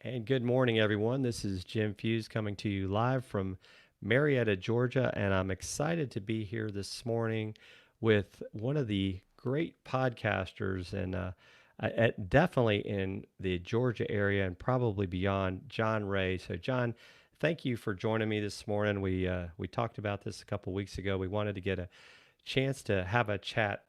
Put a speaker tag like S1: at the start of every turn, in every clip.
S1: And good morning, everyone. This is Jim Fuse coming to you live from Marietta, Georgia, and I'm excited to be here this morning with one of the great podcasters and definitely in the Georgia area and probably beyond, John Ray. So, John, thank you for joining me this morning. We talked about this a couple weeks ago. We wanted to get a chance to have a chat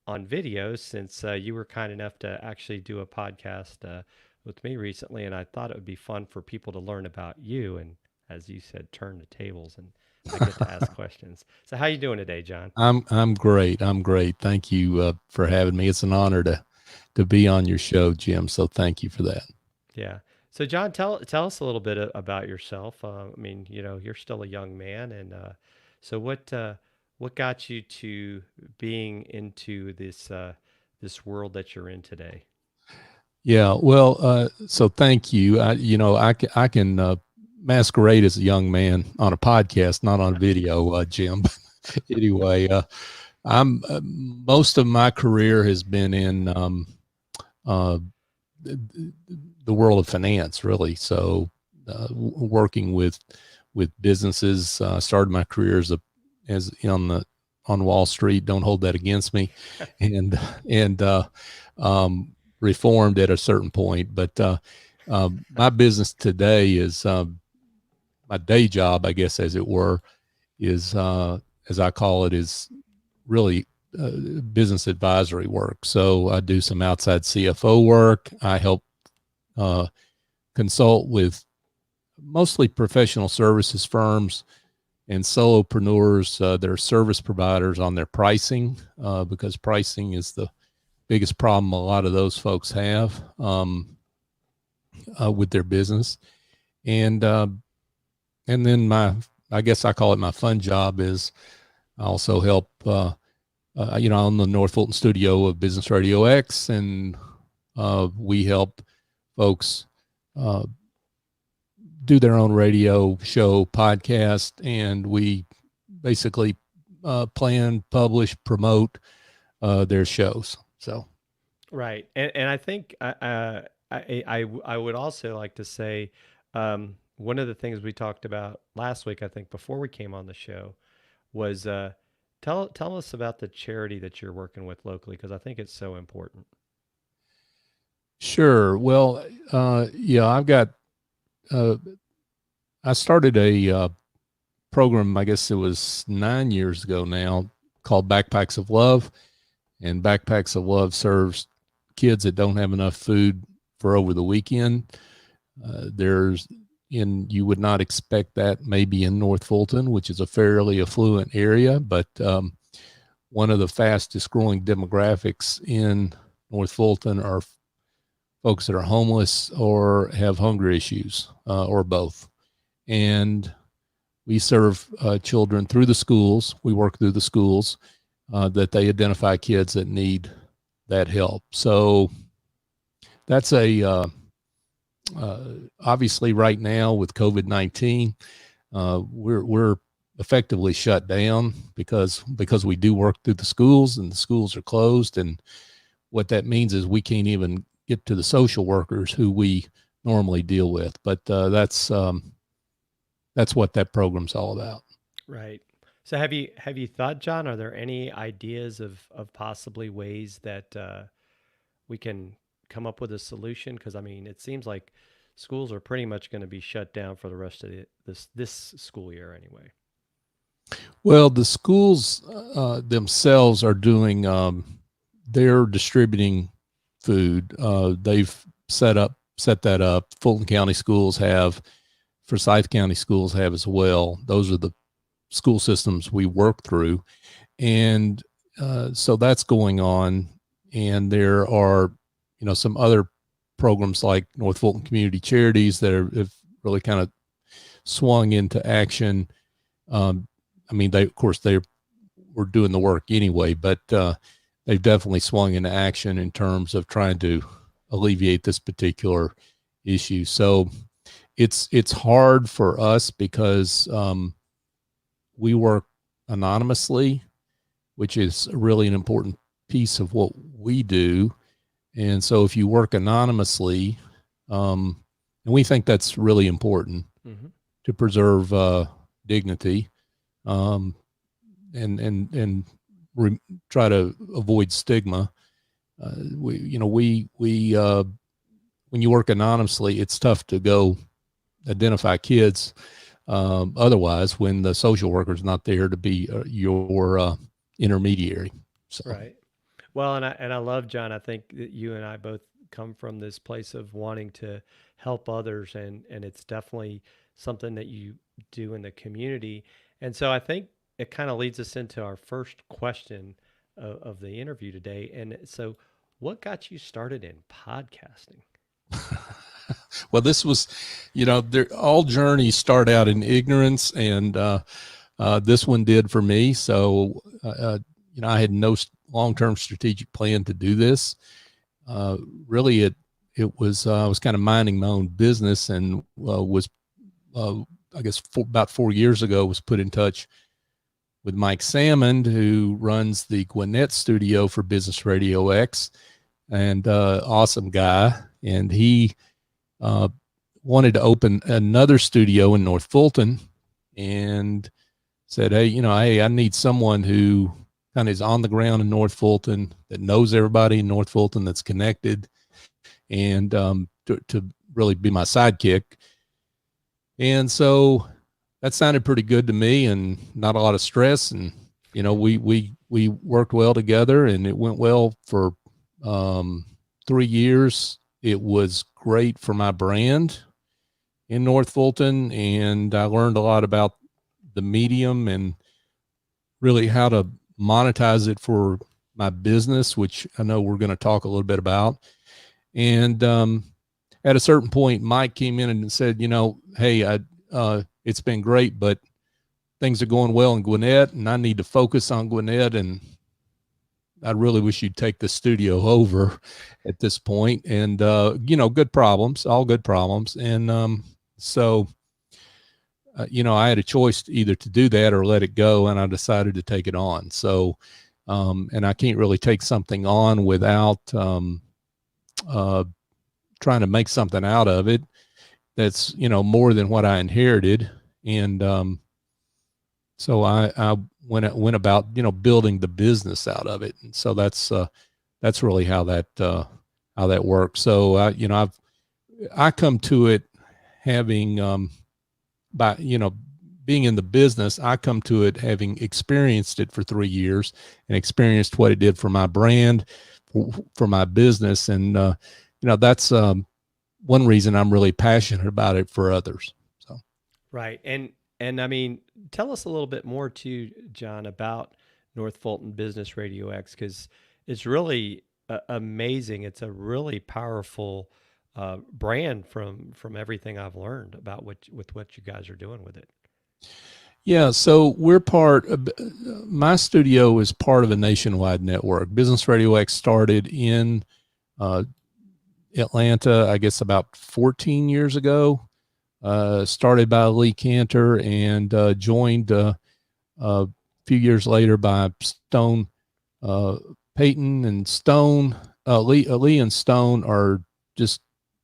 S1: on videos since you were kind enough to actually do a podcast with me recently, and I thought it would be fun for people to learn about you and, as you said, turn the tables, and I get to ask questions. So, how you doing today, John?
S2: I'm great. I'm great. Thank you for having me. It's an honor to be on your show, Jim. So thank you for that.
S1: Yeah. So, John, tell us a little bit about yourself. I mean, you're still a young man, and so what got you to being into this world that you're in today?
S2: Yeah. Well, so thank you. I can masquerade as a young man on a podcast, not on video, Jim. Anyway, I'm most of my career has been in uh, the world of finance, really. So, working with businesses. Started my career as on Wall Street. Don't hold that against me, and reformed at a certain point. But my business today is my day job, I guess, as it were, is as I call it, is really business advisory work. So I do some outside CFO work. I help consult with mostly professional services firms and solopreneurs that are service providers on their pricing, because pricing is the biggest problem a lot of those folks have with their business. And then I guess I call it my fun job is I also help, on the North Fulton studio of Business RadioX, and we help folks do their own radio show, podcast, and we basically plan, publish, promote their shows. So,
S1: Right, and I think I would also like to say one of the things we talked about last week, I think before we came on the show, was tell us about the charity that you're working with locally because I think it's so important.
S2: sure. Well, yeah, uh, I started a program, I guess it was 9 years ago now, called Backpacks of Love. And Backpacks of Love serves kids that don't have enough food for over the weekend. You would not expect that maybe in North Fulton, which is a fairly affluent area, but one of the fastest growing demographics in North Fulton are folks that are homeless or have hunger issues, or both. And we serve children through the schools. We work through the schools that they identify kids that need that help. So that's obviously right now with COVID-19, we're effectively shut down because we do work through the schools and the schools are closed. And what that means is we can't even get to the social workers who we normally deal with. But that's what that program's all about.
S1: Right. So have you thought, John? Are there any ideas of possibly ways that we can come up with a solution? Because I mean, it seems like schools are pretty much going to be shut down for the rest of this school year anyway.
S2: Well, the schools themselves are doing, they're distributing food. They've set that up. Fulton County schools have, Forsyth County schools have as well. Those are the school systems we work through. And so that's going on. And there are, some other programs like North Fulton Community Charities that have really kind of swung into action. I mean, they were doing the work anyway, but they've definitely swung into action in terms of trying to alleviate this particular issue. So it's hard for us because we work anonymously, which is really an important piece of what we do. And so if you work anonymously, And we think that's really important
S1: Mm-hmm.
S2: to preserve dignity, um, and try to avoid stigma. We when you work anonymously, it's tough to go identify kids otherwise when the social worker's not there to be your intermediary. So
S1: Right. Well, and I love, John. I think that you and I both come from this place of wanting to help others, and it's definitely something that you do in the community. And so I think it kind of leads us into our first question of the interview today. And so, what got you started in podcasting?
S2: well, this was, all journeys start out in ignorance, and this one did for me. So, I had no long-term strategic plan to do this. Uh, Really, it was I was kind of minding my own business, and was uh, I guess about 4 years ago was put in touch with Mike Salmond, who runs the Gwinnett studio for Business Radio X, and awesome guy, and he uh, wanted to open another studio in North Fulton, and said, hey, I need someone who kind of is on the ground in North Fulton, that knows everybody in North Fulton, that's connected, and to really be my sidekick. And so that sounded pretty good to me, and not a lot of stress. And, we worked well together, and it went well for 3 years. It was great for my brand in North Fulton, and I learned a lot about the medium and really how to monetize it for my business, which I know we're going to talk a little bit about. And at a certain point, Mike came in and said, hey, it's been great, but things are going well in Gwinnett, and I need to focus on Gwinnett, and I really wish you'd take the studio over at this point. And, good problems, all good problems. And so, I had a choice either to do that or let it go, and I decided to take it on. So, and I can't really take something on without trying to make something out of it that's, more than what I inherited. And so I went about, building the business out of it. And so that's really how that works. So I come to it having being in the business, I come to it having experienced it for 3 years, and experienced what it did for my brand, for my business. And, that's one reason I'm really passionate about it for others. So.
S1: Right. And I mean, tell us a little bit more too, John, about North Fulton Business Radio X, because it's really amazing. It's a really powerful brand from everything I've learned about what you guys are doing with it.
S2: Yeah, so we're my studio is part of a nationwide network. Business Radio X started in Atlanta, I guess about 14 years ago. Started by Lee Cantor, and joined a few years later by Stone, Peyton and Stone. Lee and Stone are just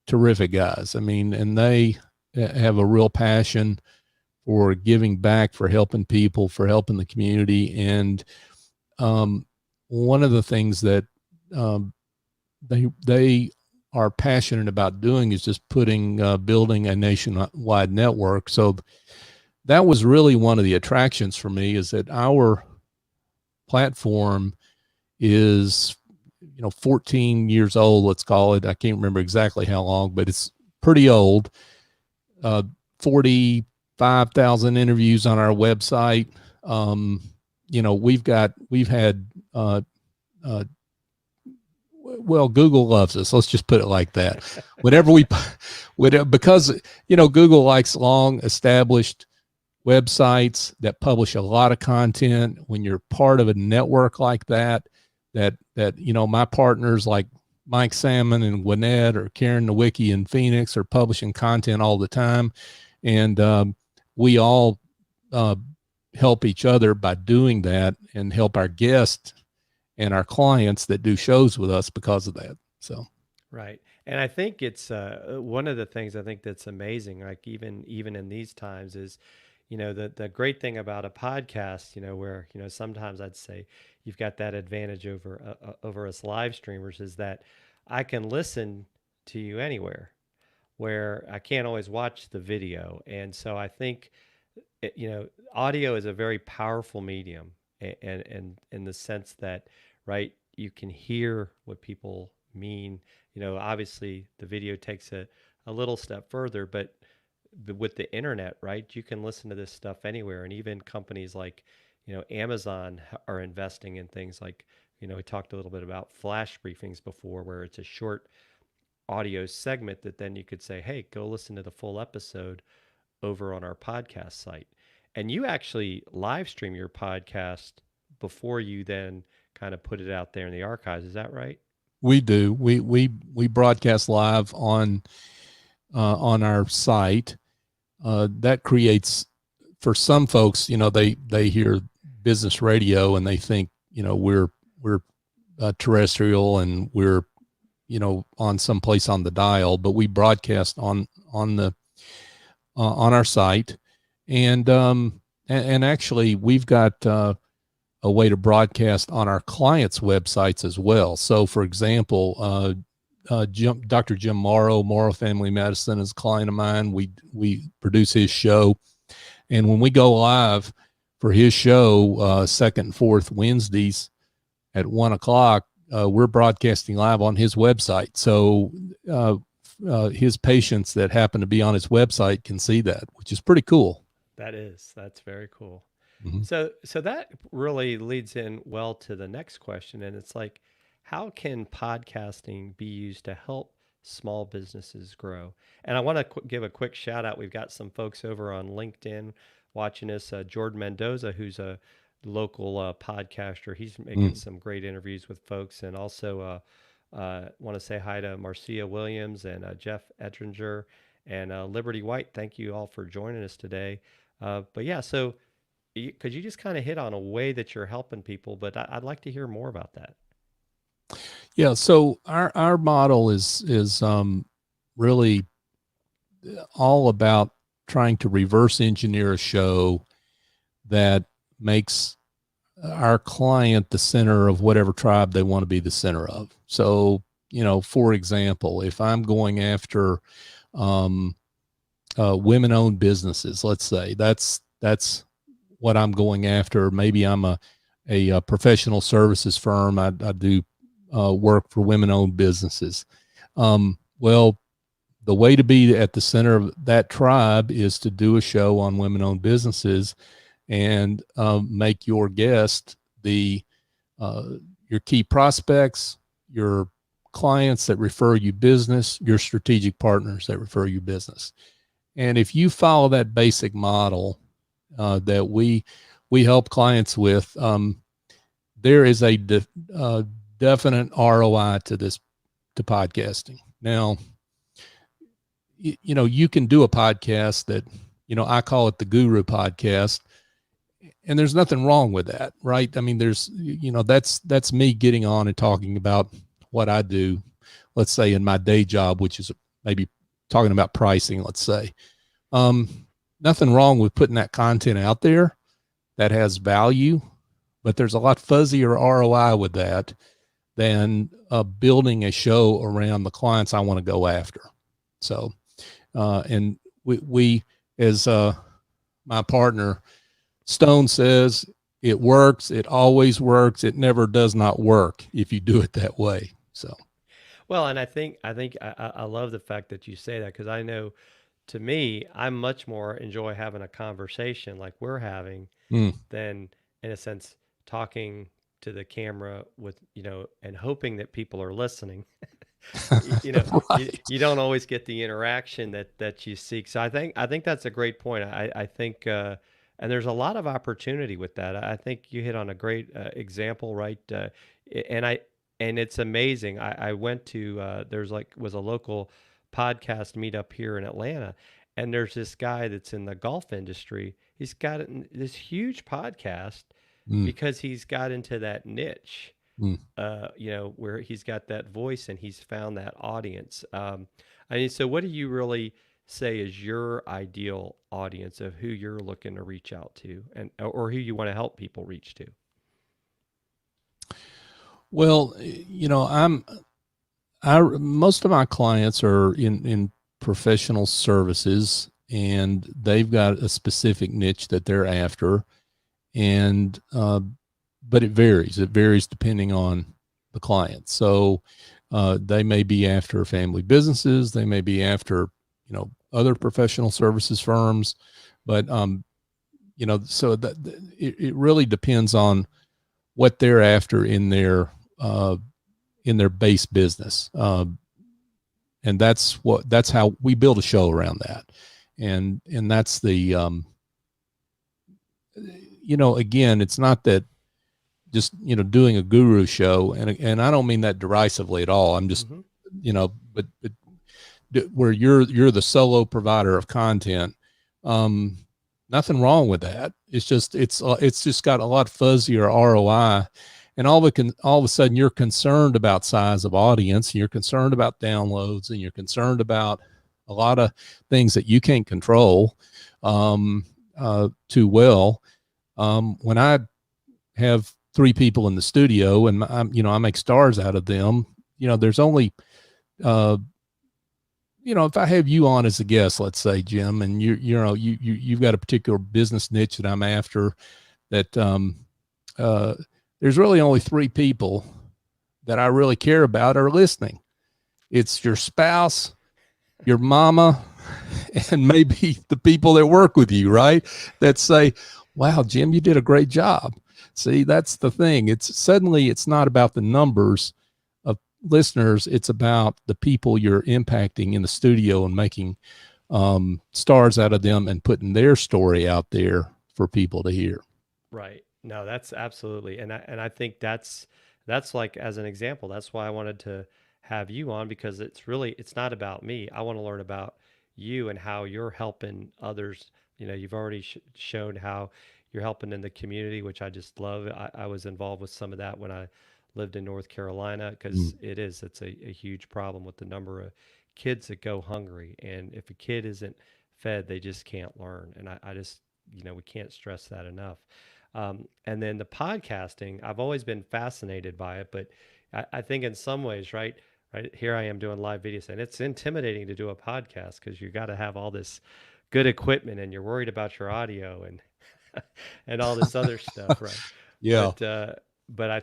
S2: terrific guys. I mean, and they have a real passion for giving back, for helping people, for helping the community. And one of the things that they are passionate about doing is just building a nationwide network. So that was really one of the attractions for me, is that our platform is 14 years old, let's call it. I can't remember exactly how long, but it's pretty old. 45,000 interviews on our website. We've had well, Google loves us. Let's just put it like that. Because Google likes long established websites that publish a lot of content. When you're part of a network like that my partners like Mike Salmon and Gwinnett, or Karen Nowicki in Phoenix, are publishing content all the time, and we all help each other by doing that, and help our guests and our clients that do shows with us because of that. So.
S1: Right. And I think it's one of the things I think that's amazing, like even in these times, is the great thing about a podcast, where sometimes I'd say you've got that advantage over us live streamers, is that I can listen to you anywhere, where I can't always watch the video. And so I think audio is a very powerful medium, and in the sense that, right, you can hear what people mean. Obviously the video takes a little step further, but with the internet, right, you can listen to this stuff anywhere. And even companies like, Amazon are investing in things like, we talked a little bit about flash briefings before, where it's a short audio segment that then you could say, hey, go listen to the full episode over on our podcast site. And you actually live stream your podcast before you then kind of put it out there in the archives. Is that right?
S2: We do. We broadcast live on our site. That creates, for some folks, they hear business radio and they think, we're terrestrial and we're on some place on the dial, but we broadcast on our site, and actually we've got a way to broadcast on our clients' websites as well. So, for example, Dr. Jim Morrow Family Medicine is a client of mine. We produce his show, and when we go live for his show, second and fourth Wednesdays at 1:00, we're broadcasting live on his website. So his patients that happen to be on his website can see that, which is pretty cool.
S1: That's very cool.
S2: Mm-hmm.
S1: So that really leads in well to the next question, and it's like, how can podcasting be used to help small businesses grow? And I want to give a quick shout out. We've got some folks over on LinkedIn watching us. Jordan Mendoza, who's a local podcaster, he's making some great interviews with folks, and also want to say hi to Marcia Williams and Jeff Ettinger and Liberty White. Thank you all for joining us today. But yeah, so could you just kind of hit on a way that you're helping people? But I'd like to hear more about that.
S2: Yeah. So our model is really all about trying to reverse engineer a show that makes our client the center of whatever tribe they want to be the center of. So, for example, if I'm going after women-owned businesses, let's say that's what I'm going after. Maybe I'm a professional services firm. I do work for women-owned businesses. Well, the way to be at the center of that tribe is to do a show on women-owned businesses and make your guest your key prospects, your clients that refer you business, your strategic partners that refer you business. And if you follow that basic model that we help clients with, there is a definite ROI to podcasting. Now, you can do a podcast that, I call it the Guru podcast, and there's nothing wrong with that, right? I mean, there's, that's me getting on and talking about what I do, let's say in my day job, which is maybe talking about pricing, let's say. Nothing wrong with putting that content out there that has value, but there's a lot fuzzier ROI with that than building a show around the clients I want to go after. So, and we as my partner Stone says, it works. It always works. It never does not work if you do it that way. So,
S1: well, and I think I love the fact that you say that, because I know, to me, I much more enjoy having a conversation like we're having than, in a sense, talking to the camera with, and hoping that people are listening.
S2: right.
S1: You don't always get the interaction that you seek. So I think that's a great point. I think, and there's a lot of opportunity with that. I think you hit on a great example, right? And I and it's amazing. I went to was a local podcast meetup here in Atlanta, and there's this guy that's in the golf industry. He's got this huge podcast because he's got into that niche,
S2: Mm.
S1: where he's got that voice and he's found that audience. I mean, so what do you really say is your ideal audience of who you're looking to reach out to, and or who you want to help people reach to?
S2: Well, most of my clients are in professional services, and they've got a specific niche that they're after. And, but it varies. It varies depending on the client. So, they may be after family businesses. They may be after, other professional services firms, but, so that it really depends on what they're after in their base business. And that's how we build a show around that. And that's the, again, it's not that just, doing a guru show. And I don't mean that derisively at all. I'm just, but where you're the solo provider of content, nothing wrong with that. It's just got a lot fuzzier ROI, and all of a sudden you're concerned about size of audience, and you're concerned about downloads, and you're concerned about a lot of things that you can't control too well. When I have 3 people in the studio and I make stars out of them, there's only, if I have you on as a guest, let's say, Jim, and you've got a particular business niche that I'm after, that there's really only 3 people that I really care about are listening. It's your spouse, your mama, and maybe the people that work with you, right? That say, wow, Jim, you did a great job. See, that's the thing. It's not about the numbers of listeners. It's about the people you're impacting in the studio and making stars out of them and putting their story out there for people to hear.
S1: Right. No, that's absolutely. And I think that's like, as an example, that's why I wanted to have you on, because it's not about me. I want to learn about you and how you're helping others. You've already shown how you're helping in the community, which I just love. I was involved with some of that when I lived in North Carolina, because it's a huge problem with the number of kids that go hungry. And if a kid isn't fed, they just can't learn. And I just, we can't stress that enough. And then the podcasting, I've always been fascinated by it, but I think in some ways, right here I am doing live videos, and it's intimidating to do a podcast because you got to have all this good equipment, and you're worried about your audio and and all this other stuff, right?
S2: Yeah.
S1: But I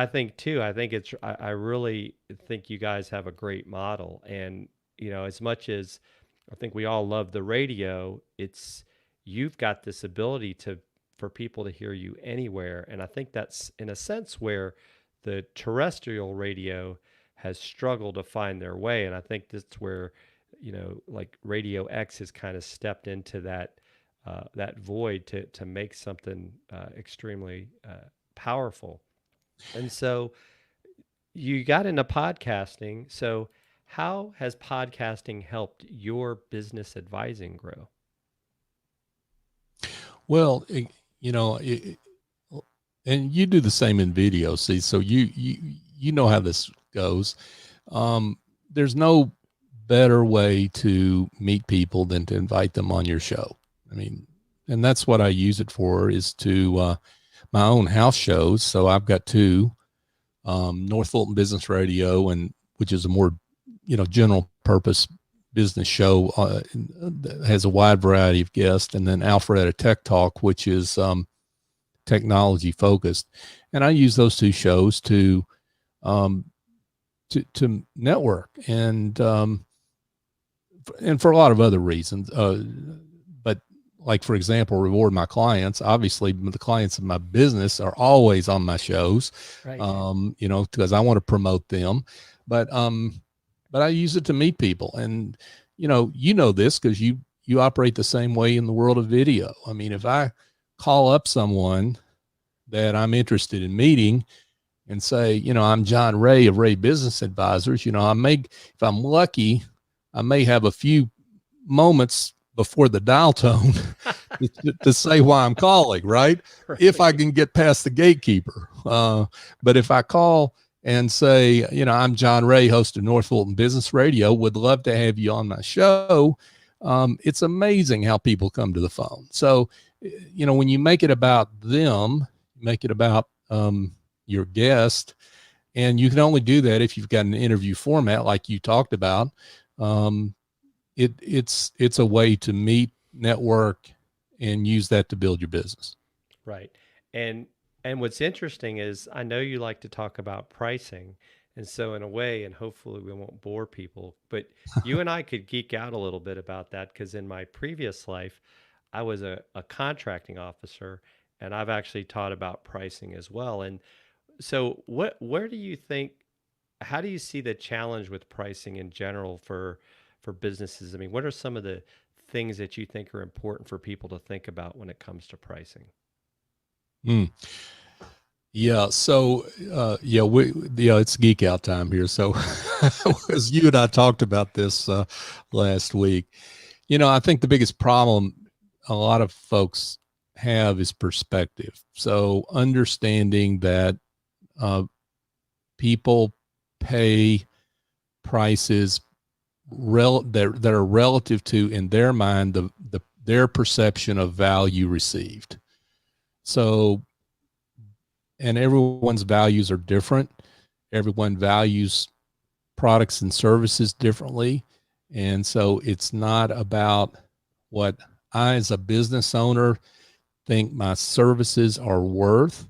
S1: think, too, I really think you guys have a great model, and as much as I think we all love the radio, you've got this ability for people to hear you anywhere, and I think that's in a sense where the terrestrial radio has struggled to find their way, and I think that's where like RadioX has kind of stepped into that void to make something extremely powerful. And so you got into podcasting. So how has podcasting helped your business advising grow?
S2: Well, and you do the same in video. See, so you know how this goes. There's no better way to meet people than to invite them on your show. I mean, and that's what I use it for, is to my own house shows. So I've got 2, North Fulton Business Radio, and which is a more, general purpose business show, that has a wide variety of guests, and then Alpharetta Tech Talk, which is technology focused. And I use those 2 shows to network, and for a lot of other reasons. But like, for example, reward my clients. Obviously, the clients of my business are always on my shows,
S1: Right.
S2: Because I want to promote them. But I use it to meet people. And, this because you operate the same way in the world of video. I mean, if I call up someone that I'm interested in meeting and say, I'm John Ray of Ray Business Advisors, if I'm lucky, I may have a few moments before the dial tone to say why I'm calling, right? If I
S1: Right.
S2: can get past the gatekeeper. But if I call and say, I'm John Ray, host of North Fulton Business Radio, would love to have you on my show. It's amazing how people come to the phone. So, when you make it about them, make it about your guest, and you can only do that if you've got an interview format like you talked about. Um, it's a way to meet, network, and use that to build your business.
S1: Right. And what's interesting is I know you like to talk about pricing. And so in a way, and hopefully we won't bore people, but you and I could geek out a little bit about that because in my previous life, I was a contracting officer and I've actually taught about pricing as well. And so where do you think how do you see the challenge with pricing in general for businesses? I mean, what are some of the things that you think are important for people to think about when it comes to pricing?
S2: Mm. Yeah. So, it's geek out time here. So, as you and I talked about this last week, I think the biggest problem a lot of folks have is perspective. So, understanding that uh, people pay prices that are relative to, in their mind, their perception of value received. So, and everyone's values are different. Everyone values products and services differently. And so it's not about what I, as a business owner, think my services are worth.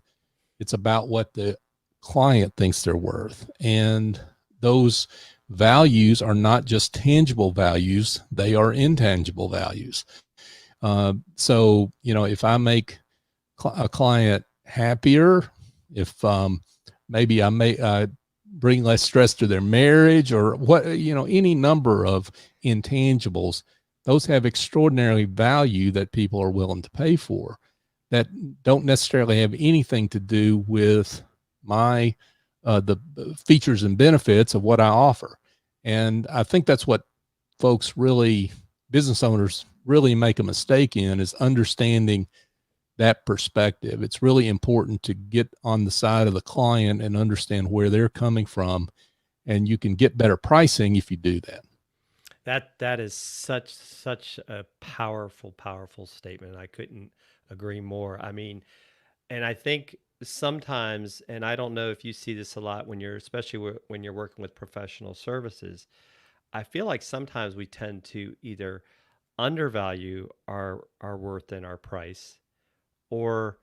S2: It's about what the client thinks they're worth. And those values are not just tangible values, they are intangible values. So, if I make a client happier, if maybe I may bring less stress to their marriage, or what, any number of intangibles, those have extraordinary value that people are willing to pay for, that don't necessarily have anything to do with my the features and benefits of what I offer. And I think that's what business owners really make a mistake in, is understanding that perspective. It's really important to get on the side of the client and understand where they're coming from, and you can get better pricing if you do that.
S1: That is such a powerful statement. I couldn't agree more. I mean, and I think sometimes, and I don't know if you see this a lot when you're especially when you're working with professional services, I feel like sometimes we tend to either undervalue our worth and our price, or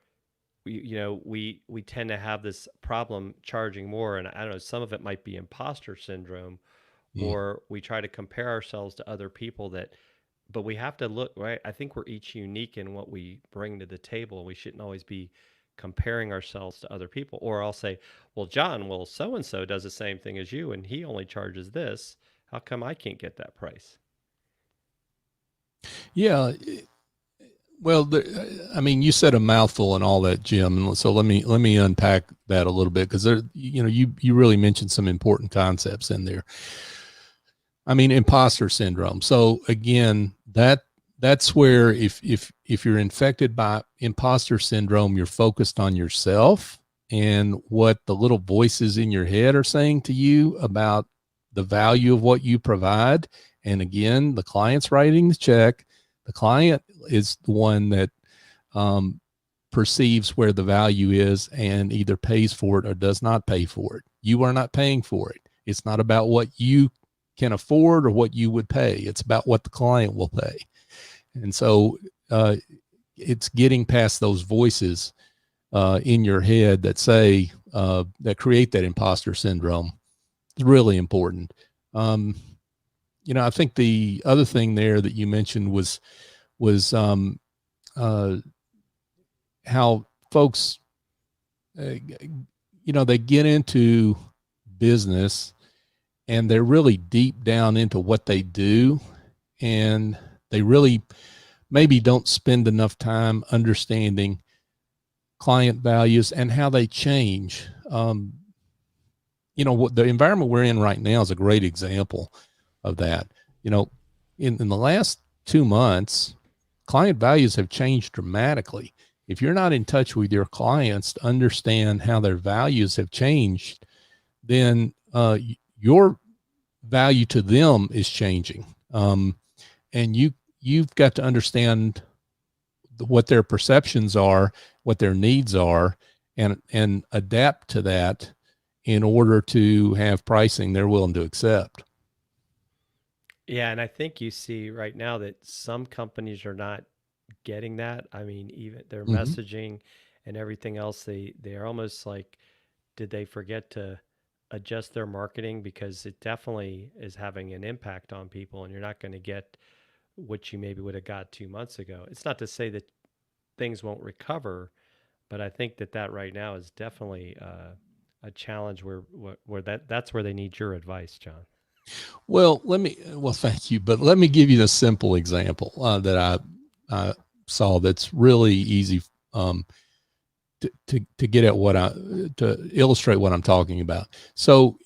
S1: we tend to have this problem charging more. And I don't know, some of it might be imposter syndrome,
S2: Mm.
S1: or we try to compare ourselves to other people that but we have to look right. I think we're each unique in what we bring to the table. We shouldn't always be comparing ourselves to other people. Or I'll say, well, John, well, so and so does the same thing as you and he only charges this. How come I can't get that price?
S2: Yeah. Well, I mean, you said a mouthful and all that, Jim. And so let me unpack that a little bit, because you really mentioned some important concepts in there. I mean, imposter syndrome. So again, that's where if you're infected by imposter syndrome, you're focused on yourself and what the little voices in your head are saying to you about the value of what you provide. And again, the client's writing the check. The client is the one that perceives where the value is and either pays for it or does not pay for it. You are not paying for it. It's not about what you can afford or what you would pay. It's about what the client will pay. And so it's getting past those voices in your head that say, that create that imposter syndrome. It's really important. I think the other thing there that you mentioned was how folks, they get into business and they're really deep down into what they do, and they really maybe don't spend enough time understanding client values and how they change. What the environment we're in right now is a great example of that. In the last 2 months, client values have changed dramatically. If you're not in touch with your clients to understand how their values have changed, then your value to them is changing. And you've got to understand what their perceptions are, what their needs are, and adapt to that in order to have pricing they're willing to accept.
S1: Yeah, and I think you see right now that some companies are not getting that. I mean, even their
S2: Mm-hmm.
S1: messaging and everything else, they're almost like, did they forget to adjust their marketing? Because it definitely is having an impact on people, and you're not going to get what you maybe would have got 2 months ago. It's not to say that things won't recover, but I think that that right now is definitely a challenge where that's where they need your advice, John.
S2: Well, thank you, but let me give you a simple example that I saw that's really easy to get at to illustrate what I'm talking about. So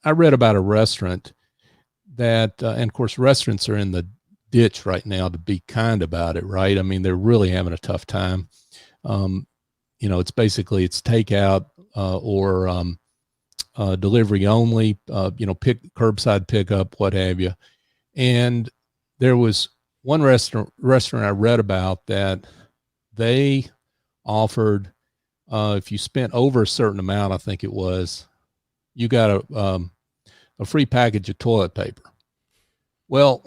S2: I read about a restaurant that, and of course, restaurants are in the ditch right now, to be kind about it, right? I mean, they're really having a tough time. Um, it's basically it's takeout or delivery only. Curbside pickup, what have you. And there was one restaurant I read about that they offered, if you spent over a certain amount, I think it was, you got a free package of toilet paper. Well,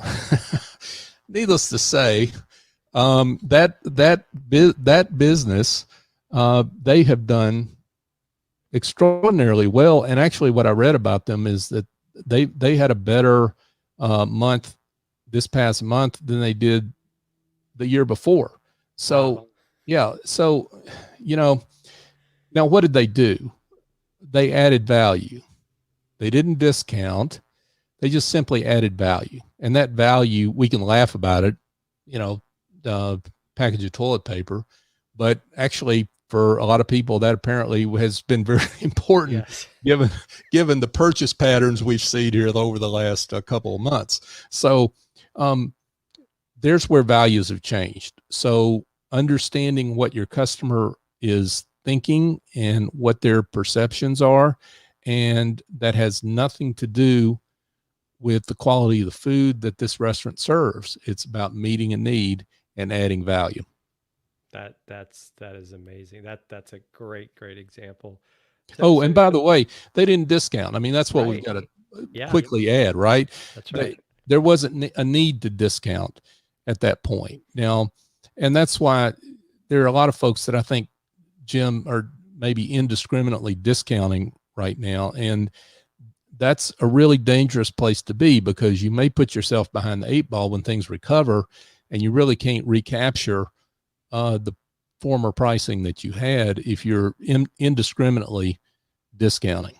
S2: needless to say, that business, they have done extraordinarily well. And actually, what I read about them is that they had a better month this past month than they did the year before. So,
S1: Wow.
S2: yeah. So, now what did they do? They added value. They didn't discount. They just simply added value. And that value, we can laugh about it, package of toilet paper, but actually for a lot of people that apparently has been very important.
S1: Yes.
S2: given the purchase patterns we've seen here over the last couple of months. So there's where values have changed. So understanding what your customer is thinking and what their perceptions are, and that has nothing to do with the quality of the food that this restaurant serves. It's about meeting a need and adding value.
S1: That is amazing. That's a great example.
S2: Oh, and by the way, they didn't discount. I mean, that's what we've
S1: right.
S2: got to
S1: Yeah,
S2: quickly add, right?
S1: that's right.
S2: There wasn't a need to discount at that point. Now, and that's why there are a lot of folks that I think, Jim, are maybe indiscriminately discounting right now. And that's a really dangerous place to be, because you may put yourself behind the eight ball when things recover, and you really can't recapture the former pricing that you had if you're indiscriminately discounting.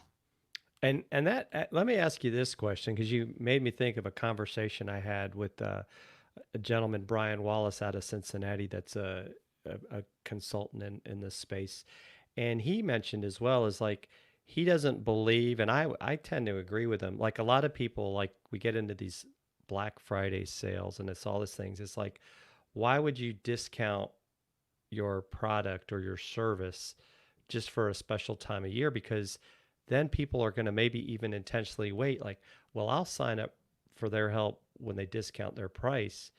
S1: And that let me ask you this question, because you made me think of a conversation I had with a gentleman, Brian Wallace, out of Cincinnati, that's a consultant in this space, and he mentioned as well as like he doesn't believe, and I tend to agree with him. Like a lot of people, like we get into these Black Friday sales and it's all these things. It's like, why would you discount your product or your service just for a special time of year? Because then people are going to maybe even intentionally wait, like, well, I'll sign up for their help when they discount their price.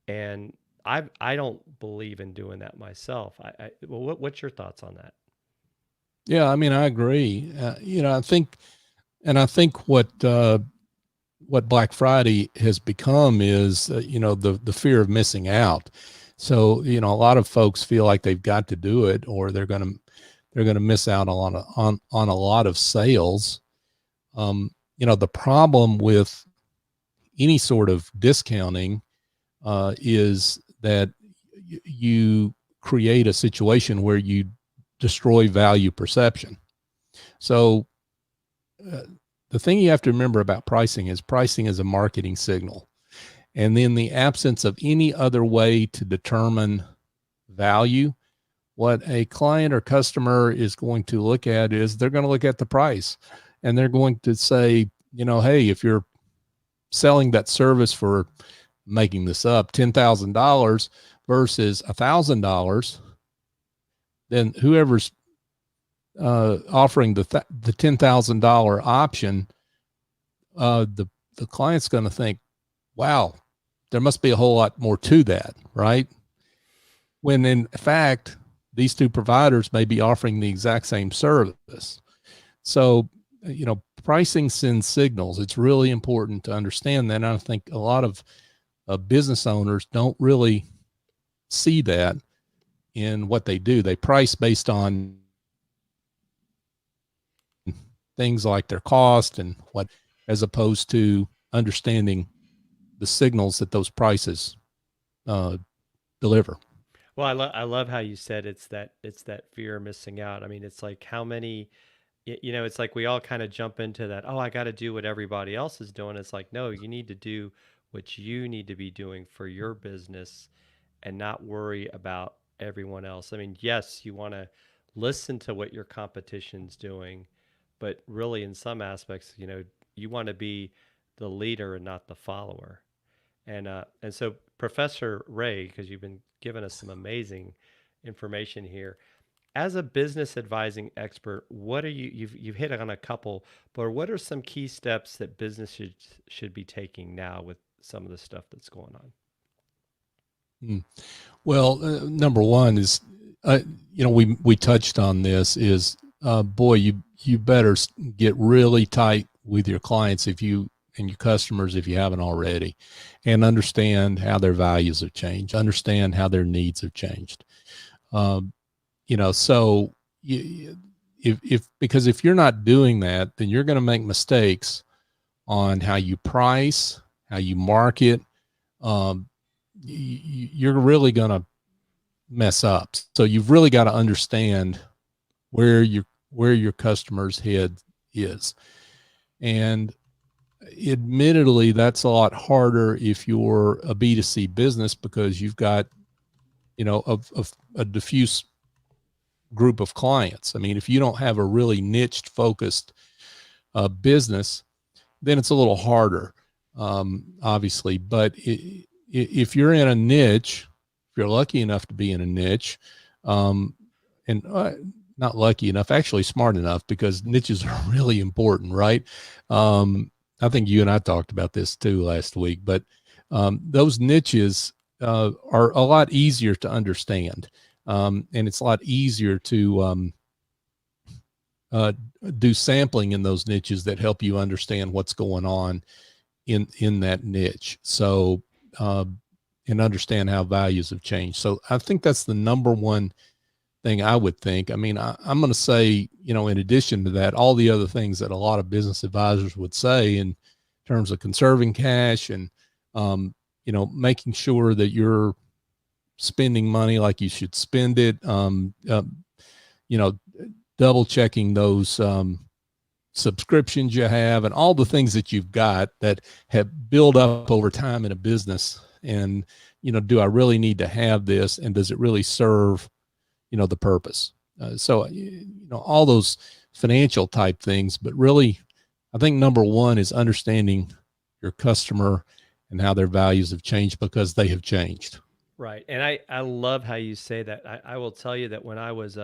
S1: And I don't believe in doing that myself. Well, what's your thoughts on that?
S2: Yeah, I mean, I agree. I think what Black Friday has become is, the fear of missing out. So, a lot of folks feel like they've got to do it, or they're gonna miss out on a lot of sales. The problem with any sort of discounting is that you create a situation where you destroy value perception. So the thing you have to remember about pricing is a marketing signal. And in the absence of any other way to determine value, what a client or customer is going to look at is they're going to look at the price, and they're going to say, hey, if you're selling that service for making this up, $10,000 versus $1,000, then whoever's offering the $10,000 option, the client's going to think, wow, there must be a whole lot more to that, right? When in fact, these two providers may be offering the exact same service. So, pricing sends signals. It's really important to understand that. And I think a lot of business owners don't really see that in what they do. They price based on things like their cost and what, as opposed to understanding the signals that those prices uh, deliver.
S1: Well, I love how you said it's that fear of missing out. I mean, it's like how many it's like we all kind of jump into that, oh, I got to do what everybody else is doing. It's like, no, you need to do what you need to be doing for your business and not worry about everyone else. I mean, yes, you want to listen to what your competition's doing, but really in some aspects, you want to be the leader and not the follower. And so Professor Ray, because you've been giving us some amazing information here, as a business advising expert, what are you've hit on a couple, but what are some key steps that business should be taking now with some of the stuff that's going on?
S2: Well, number one is, we touched on this is, boy, you better get really tight with your clients if you and your customers if you haven't already, and understand how their values have changed, understand how their needs have changed. So if because if you're not doing that, then you're going to make mistakes on how you price, how you market. Um, you're really going to mess up. So you've really got to understand where your customer's head is. And admittedly, that's a lot harder if you're a B2C business, because you've got, a diffuse group of clients. I mean, if you don't have a really niche focused business, then it's a little harder, obviously. But if you're in a niche, if you're lucky enough to be in a niche, and not lucky enough, actually smart enough, because niches are really important, right? I think you and I talked about this too last week, but those niches are a lot easier to understand. And it's a lot easier to uh, do sampling in those niches that help you understand what's going on in that niche. So, and understand how values have changed. So I think that's the number one thing I would think. I mean, I'm going to say, in addition to that, all the other things that a lot of business advisors would say in terms of conserving cash and, making sure that you're spending money like you should spend it, double checking those subscriptions you have and all the things that you've got that have built up over time in a business. And, do I really need to have this? And does it really serve, the purpose? So, all those financial type things, but really, I think number one is understanding your customer and how their values have changed, because they have changed.
S1: Right. And I love how you say that. I will tell you that when I was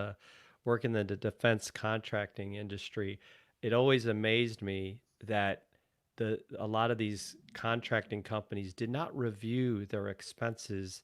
S1: working in the defense contracting industry, it always amazed me that a lot of these contracting companies did not review their expenses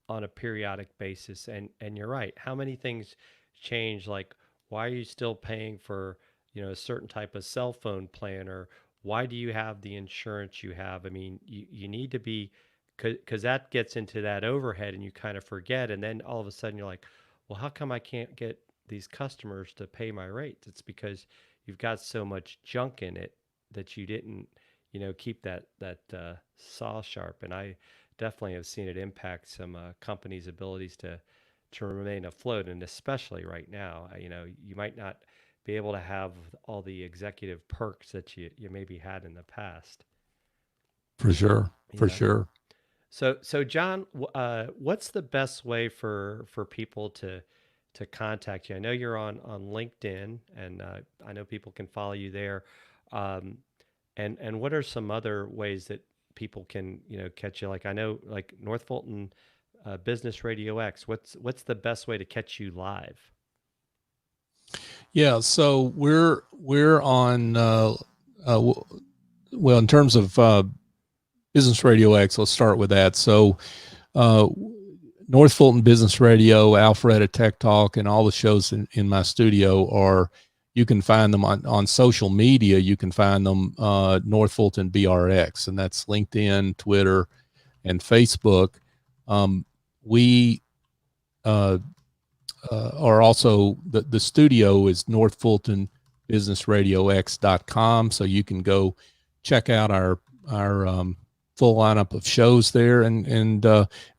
S1: on a periodic basis. And you're right. How many things change? Like, why are you still paying for, a certain type of cell phone plan, or why do you have the insurance you have? I mean, you need to be, because that gets into that overhead and you kind of forget. And then all of a sudden you're like, well, how come I can't get these customers to pay my rates? It's because you've got so much junk in it that you didn't, keep that saw sharp. And I definitely have seen it impact some companies' abilities to remain afloat, and especially right now. You might not be able to have all the executive perks that you maybe had in the past.
S2: For sure. For
S1: Yeah.
S2: sure.
S1: So John, what's the best way for people to contact you? I know you're on LinkedIn, and I know people can follow you there. Um, and what are some other ways that people can, catch you? Like I know, like North Fulton Business Radio X. What's the best way to catch you live?
S2: Yeah, so we're on well, in terms of Business Radio X, let's start with that. So uh, North Fulton Business Radio, Alpharetta Tech Talk, and all the shows in my studio are, you can find them on social media. You can find them North Fulton BRX, and that's LinkedIn, Twitter, and Facebook. We are also, the studio is North Fulton Business Radio X.com. So you can go check out our full lineup of shows there. And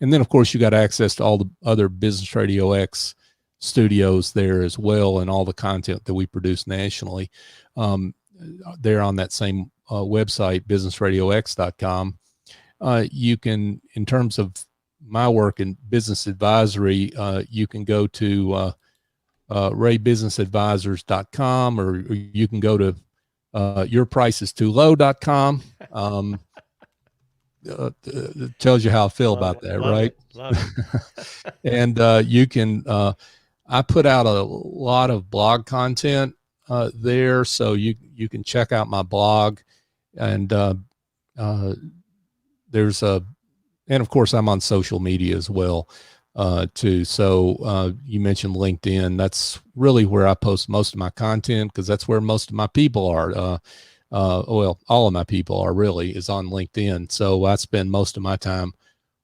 S2: then of course you got access to all the other Business Radio X studios there as well, and all the content that we produce nationally. They're on that same website, businessradiox.com. You can, in terms of my work in business advisory, you can go to raybusinessadvisors.com, or you can go to yourpricestoolow.com. It tells you how I feel about that, right?
S1: Love it.
S2: And you can, I put out a lot of blog content there, so you can check out my blog. And there's and of course I'm on social media as well too. So you mentioned LinkedIn. That's really where I post most of my content, because that's where most of my people are. Well, all of my people are, really, is on LinkedIn. So I spend most of my time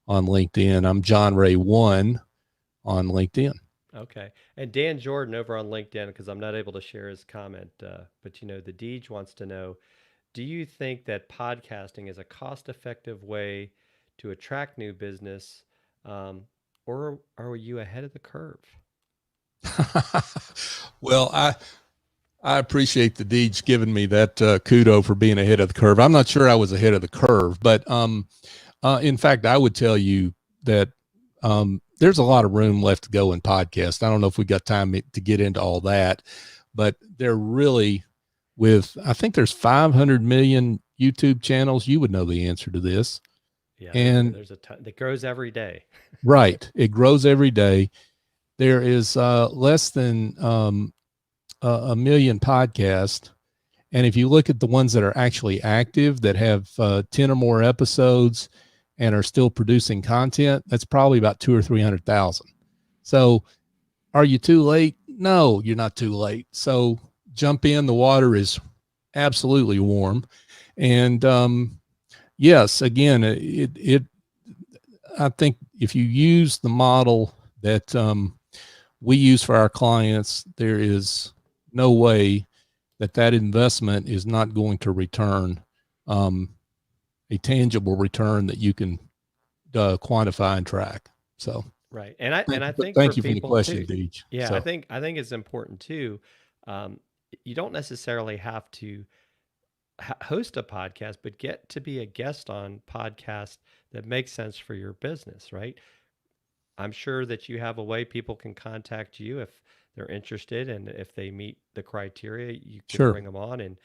S2: on LinkedIn. I'm John Ray 1 on LinkedIn.
S1: Okay. And Dan Jordan over on LinkedIn, because I'm not able to share his comment, but the Deej wants to know, do you think that podcasting is a cost-effective way to attract new business, or are you ahead of the curve?
S2: Well, I appreciate the Deej giving me that kudo for being ahead of the curve. I'm not sure I was ahead of the curve, but in fact, I would tell you that there's a lot of room left to go in podcast. I don't know if we got time to get into all that, but they're really, I think there's 500 million YouTube channels. You would know the answer to this.
S1: Yeah,
S2: and
S1: there's a ton that grows every day.
S2: Right. It grows every day. There is less than a million podcasts. And if you look at the ones that are actually active, that have 10 or more episodes and are still producing content, that's probably about 200,000 or 300,000. So are you too late? No, you're not too late. So jump in. The water is absolutely warm. And yes, again, I think if you use the model that we use for our clients, there is no way that investment is not going to return a tangible return that you can quantify and track. So
S1: right, and I think
S2: thank
S1: for
S2: you for the
S1: people
S2: question,
S1: too,
S2: Deej.
S1: yeah,
S2: So.
S1: I think it's important too. You don't necessarily have to host a podcast, but get to be a guest on podcast that makes sense for your business, right? I'm sure that you have a way people can contact you if they're interested, and if they meet the criteria, you could
S2: Sure.
S1: bring them on. And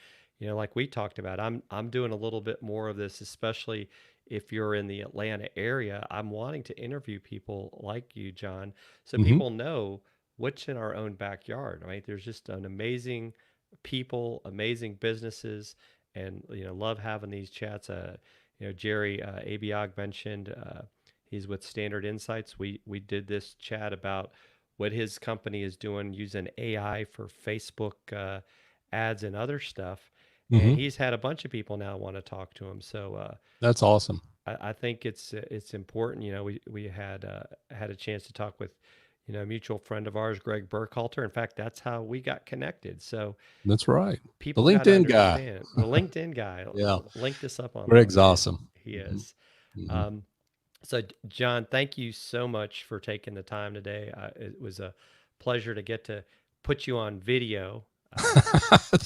S1: like we talked about, I'm doing a little bit more of this, especially if you're in the Atlanta area. I'm wanting to interview people like you, John, so
S2: Mm-hmm.
S1: people know what's in our own backyard. Right? There's just an amazing people, amazing businesses, and love having these chats. Jerry Abiog mentioned. He's with Standard Insights. We did this chat about what his company is doing using AI for Facebook ads and other stuff, and
S2: Mm-hmm.
S1: he's had a bunch of people now want to talk to him. So
S2: That's awesome.
S1: I think it's important. We had a chance to talk with a mutual friend of ours, Greg Burkhalter. In fact, that's how we got connected. So
S2: That's right. The
S1: people got to
S2: LinkedIn guy.
S1: understand the LinkedIn guy.
S2: Yeah.
S1: Linked us up on
S2: Greg's
S1: LinkedIn.
S2: awesome.
S1: He
S2: Mm-hmm.
S1: is.
S2: Mm-hmm.
S1: So, John, thank you so much for taking the time today. It was a pleasure to get to put you on video.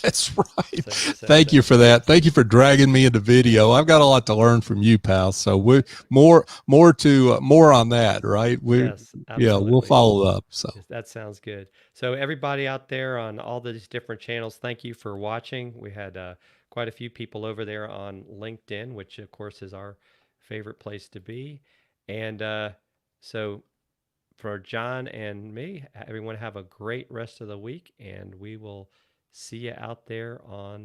S2: That's right.
S1: So
S2: Thank you for that. Thank you for dragging me into video. I've got a lot to learn from you, pal. So we're more on that, right?
S1: Yes, absolutely.
S2: Yeah, we'll follow up. So
S1: that sounds good. So everybody out there on all these different channels, thank you for watching. We had quite a few people over there on LinkedIn, which of course is our favorite place to be. And so for John and me, everyone have a great rest of the week, and we will see you out there on